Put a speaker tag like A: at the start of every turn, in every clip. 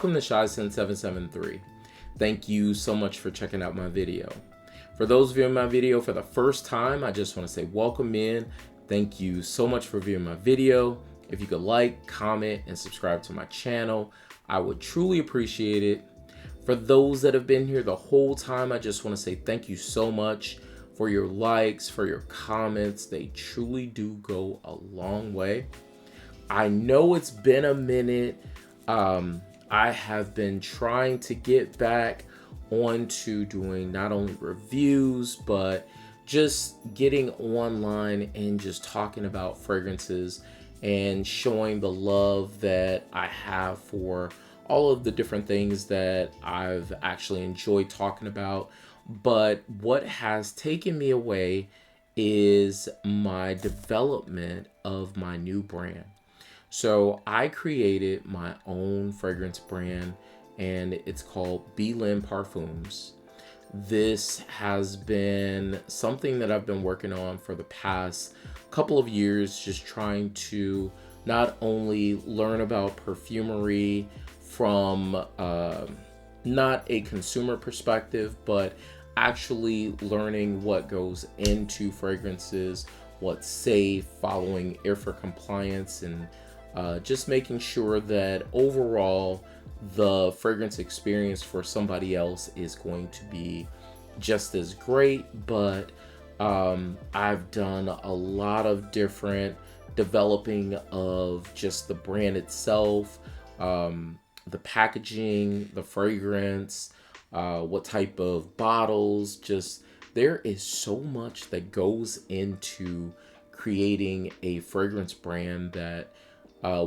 A: welcome to Shy773. Thank you so much for checking out my video. For those viewing my video for the first time, I just want to say welcome in. Thank you so much for viewing my video. If you could like, comment, and subscribe to my channel, I would truly appreciate it. For those that have been here the whole time, I just want to say thank you so much for your likes, for your comments. They truly do go a long way. I know it's been a minute. I have been trying to get back onto doing not only reviews, but just getting online and just talking about fragrances and showing the love that I have for all of the different things that I've actually enjoyed talking about. But what has taken me away is my development of my new brand. So I created my own fragrance brand, and it's called Lynn Parfums. This has been something that I've been working on for the past couple of years, just trying to not only learn about perfumery from not a consumer perspective, but actually learning what goes into fragrances, what's safe, following IRFA compliance, and just making sure that overall the fragrance experience for somebody else is going to be just as great. But I've done a lot of different developing of just the brand itself, the packaging, the fragrance, what type of bottles. Just there is so much that goes into creating a fragrance brand that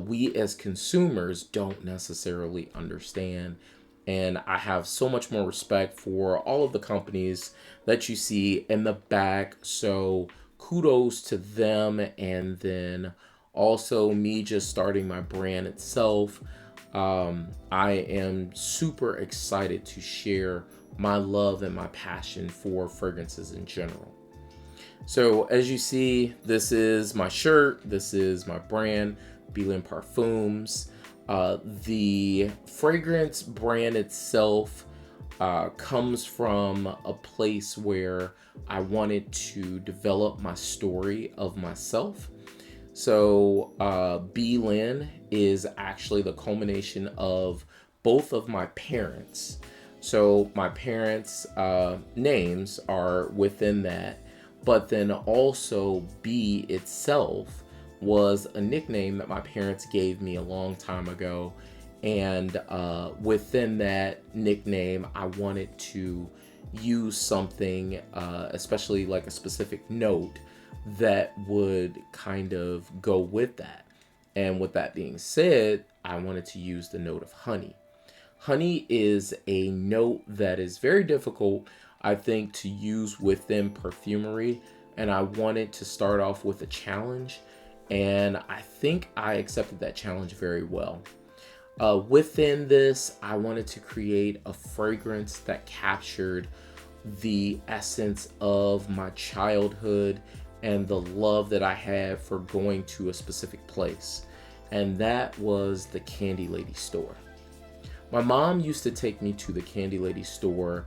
A: we as consumers don't necessarily understand. And I have so much more respect for all of the companies that you see in the back. So kudos to them. And then also me just starting my brand itself. I am super excited to share my love and my passion for fragrances in general. So as you see, this is my shirt. This is my brand, Lynn Parfums. The fragrance brand itself comes from a place where I wanted to develop my story of myself. So Lynn is actually the culmination of both of my parents. So my parents' names are within that, but then also B itself was a nickname that my parents gave me a long time ago. And within that nickname, I wanted to use something, especially like a specific note that would kind of go with that. And with that being said, I wanted to use the note of honey. Honey is a note that is very difficult, I think, to use within perfumery. And I wanted to start off with a challenge. And I think I accepted that challenge very well. Within this, I wanted to create a fragrance that captured the essence of my childhood and the love that I had for going to a specific place. And that was the Candy Lady store. My mom used to take me to the Candy Lady store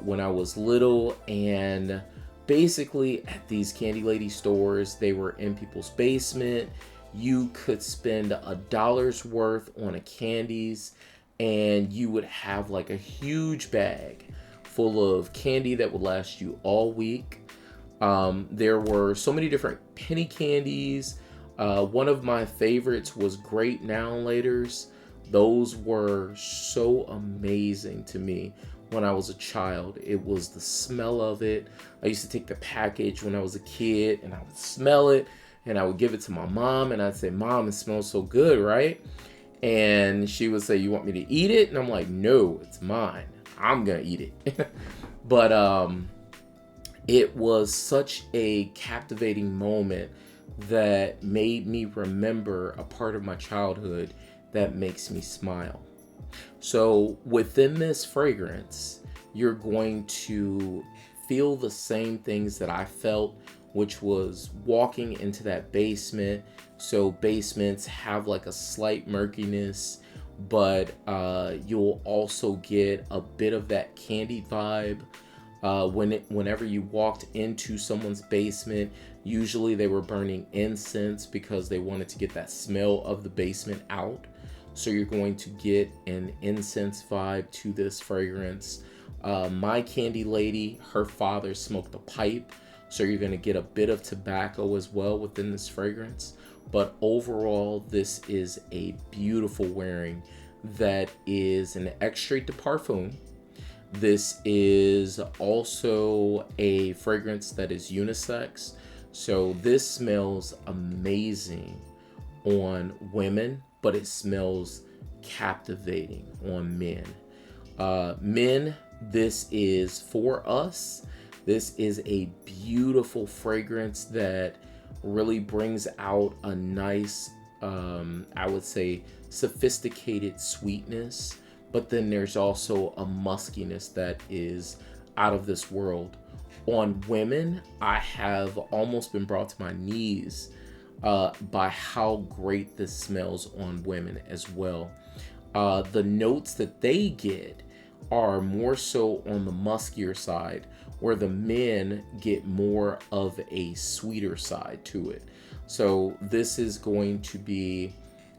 A: when I was little, and basically at these Candy Lady stores, they were in people's basement. You could spend $1 worth on a candies and you would have like a huge bag full of candy that would last you all week. There were so many different penny candies. One of my favorites was Great Now and Laters. Those were so amazing to me when I was a child. It was the smell of it. I used to take the package when I was a kid and I would smell it and I would give it to my mom and I'd say, "Mom, it smells so good, right?" And she would say, "You want me to eat it?" And I'm like, "No, it's mine. I'm gonna eat it." But it was such a captivating moment that made me remember a part of my childhood that makes me smile. So within this fragrance, you're going to feel the same things that I felt, which was walking into that basement. So basements have like a slight murkiness but you'll also get a bit of that candy vibe. Whenever you walked into someone's basement, usually they were burning incense because they wanted to get that smell of the basement out. So you're going to get an incense vibe to this fragrance. My candy lady, her father smoked a pipe, so you're going to get a bit of tobacco as well within this fragrance. But overall, this is a beautiful wearing that is an extrait de parfum. This is also a fragrance that is unisex. So this smells amazing on women, but it smells captivating on men. Men, this is for us. This is a beautiful fragrance that really brings out a nice, I would say, sophisticated sweetness. But then there's also a muskiness that is out of this world. On women, I have almost been brought to my knees by how great this smells on women as well. The notes that they get are more so on the muskier side, where the men get more of a sweeter side to it. So this is going to be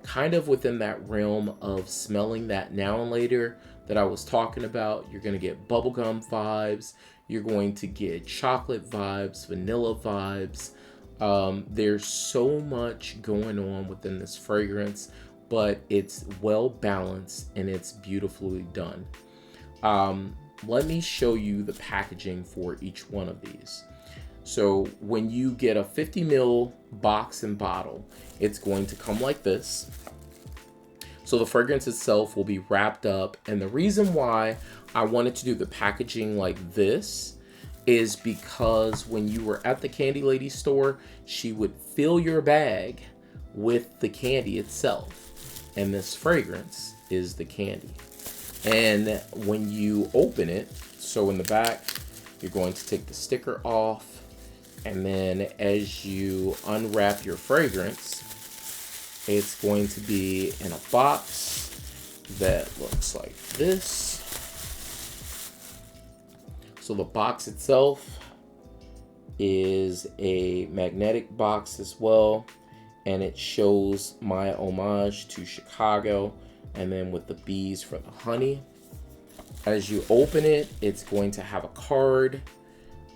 A: kind of within that realm of smelling that now and later that I was talking about. You're going to get bubblegum vibes. You're going to get chocolate vibes, vanilla vibes. There's so much going on within this fragrance, but it's well balanced and it's beautifully done. Let me show you the packaging for each one of these. So when you get a 50 ml box and bottle, it's going to come like this. So the fragrance itself will be wrapped up. And the reason why I wanted to do the packaging like this is because when you were at the candy lady store, she would fill your bag with the candy itself. And this fragrance is the candy. And when you open it, so in the back, you're going to take the sticker off. And then as you unwrap your fragrance, it's going to be in a box that looks like this. So the box itself is a magnetic box as well. And it shows my homage to Chicago, and then with the bees for the honey. As you open it, it's going to have a card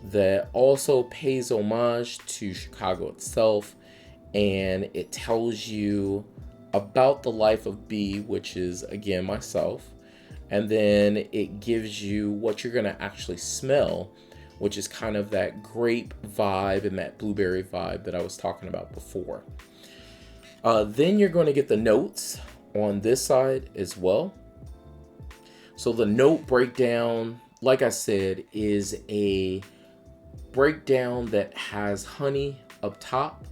A: that also pays homage to Chicago itself, and it tells you about the life of B, which is again myself, and then it gives you what you're going to actually smell, which is kind of that grape vibe and that blueberry vibe that I was talking about before. Then you're going to get the notes on this side as well. So the note breakdown, like I said, is a breakdown that has honey up top.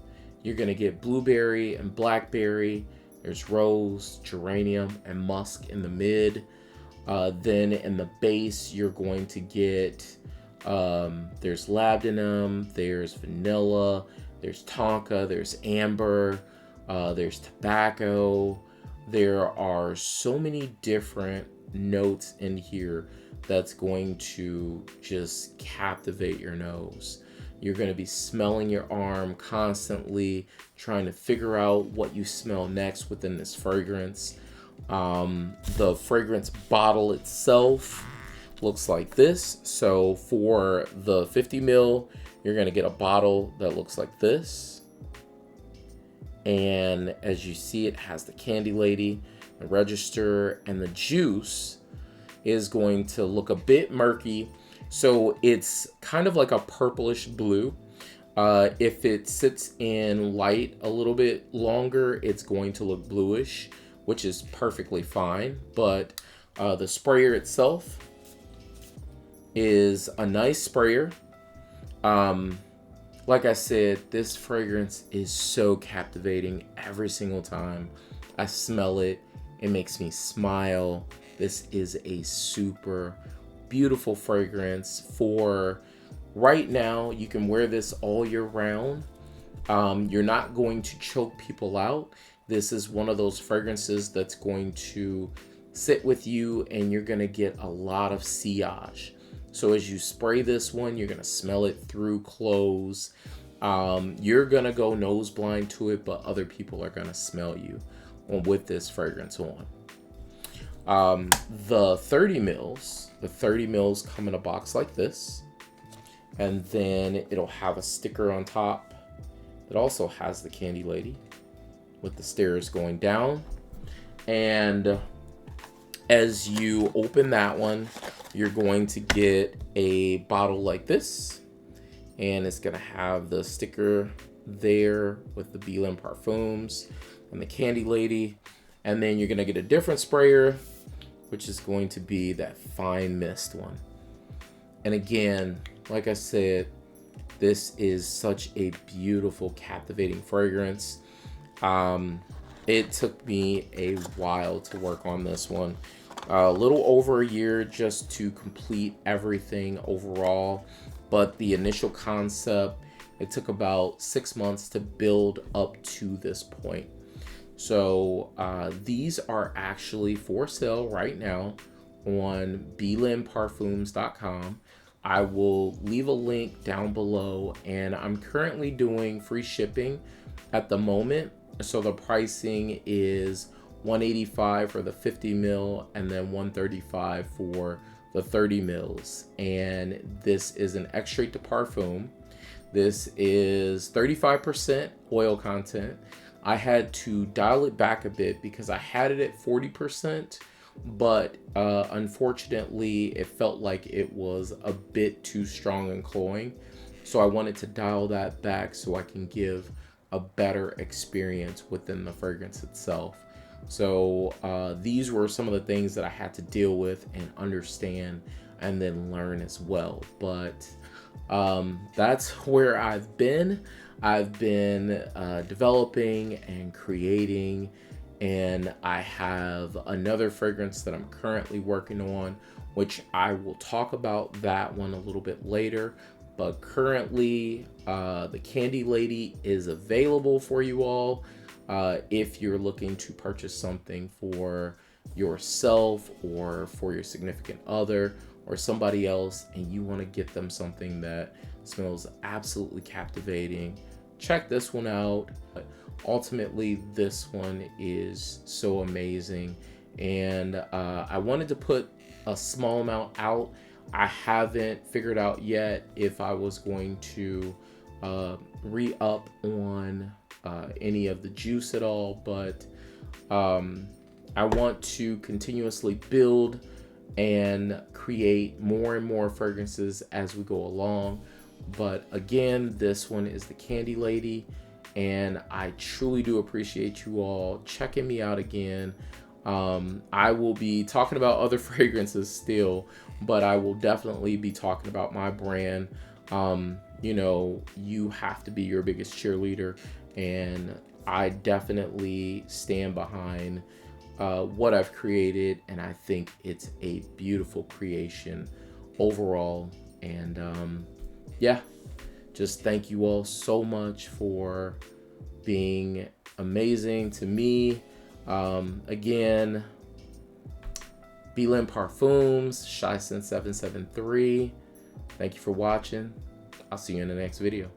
A: You're going to get blueberry and blackberry. There's rose, geranium, and musk in the mid. Then in the base, you're going to get, there's labdanum, there's vanilla, there's tonka, there's amber, there's tobacco. There are so many different notes in here that's going to just captivate your nose. You're going to be smelling your arm constantly, trying to figure out what you smell next within this fragrance. The fragrance bottle itself looks like this. So for the 50 ml, you're going to get a bottle that looks like this. And as you see, it has the candy lady, the register, and the juice is going to look a bit murky. So it's kind of like a purplish blue. If it sits in light a little bit longer, it's going to look bluish, which is perfectly fine. But the sprayer itself is a nice sprayer. Like I said, this fragrance is so captivating every single time I smell it. It makes me smile. This is a super beautiful fragrance for right now. You can wear this all year round. You're not going to choke people out. This is one of those fragrances that's going to sit with you and you're going to get a lot of sillage. So as you spray this one, you're going to smell it through clothes. You're going to go nose blind to it, but other people are going to smell you with this fragrance on. The 30 mils come in a box like this, and then it'll have a sticker on top that also has the Candy Lady with the stairs going down. And as you open that one, you're going to get a bottle like this, and it's gonna have the sticker there with the Lynn Parfums and the Candy Lady. And then you're gonna get a different sprayer, which is going to be that fine mist one. And again, like I said, this is such a beautiful, captivating fragrance. It took me a while to work on this one. A little over a year just to complete everything overall. But the initial concept, it took about 6 months to build up to this point. So these are actually for sale right now on blinparfums.com. I will leave a link down below, and I'm currently doing free shipping at the moment. So the pricing is $185 for the 50 mil and then $135 for the 30 mils. And this is an extrait de parfum. This is 35% oil content. I had to dial it back a bit because I had it at 40%, but unfortunately it felt like it was a bit too strong and cloying. So I wanted to dial that back so I can give a better experience within the fragrance itself. So these were some of the things that I had to deal with and understand and then learn as well. But that's where I've been. I've been developing and creating, and I have another fragrance that I'm currently working on, which I will talk about that one a little bit later. But currently, the Candy Lady is available for you all if you're looking to purchase something for yourself or for your significant other or somebody else, and you want to get them something that smells absolutely captivating. Check this one out. Ultimately, this one is so amazing, and I wanted to put a small amount out. I haven't figured out yet if I was going to re-up on any of the juice at all, but I want to continuously build and create more and more fragrances as we go along. But again, this one is the Candy Lady, and I truly do appreciate you all checking me out again. I will be talking about other fragrances still, but I will definitely be talking about my brand. You know, you have to be your biggest cheerleader, and I definitely stand behind what I've created, and I think it's a beautiful creation overall. And yeah, just thank you all so much for being amazing to me. Again, Lynn Parfums, Shysen773. Thank you for watching. I'll see you in the next video.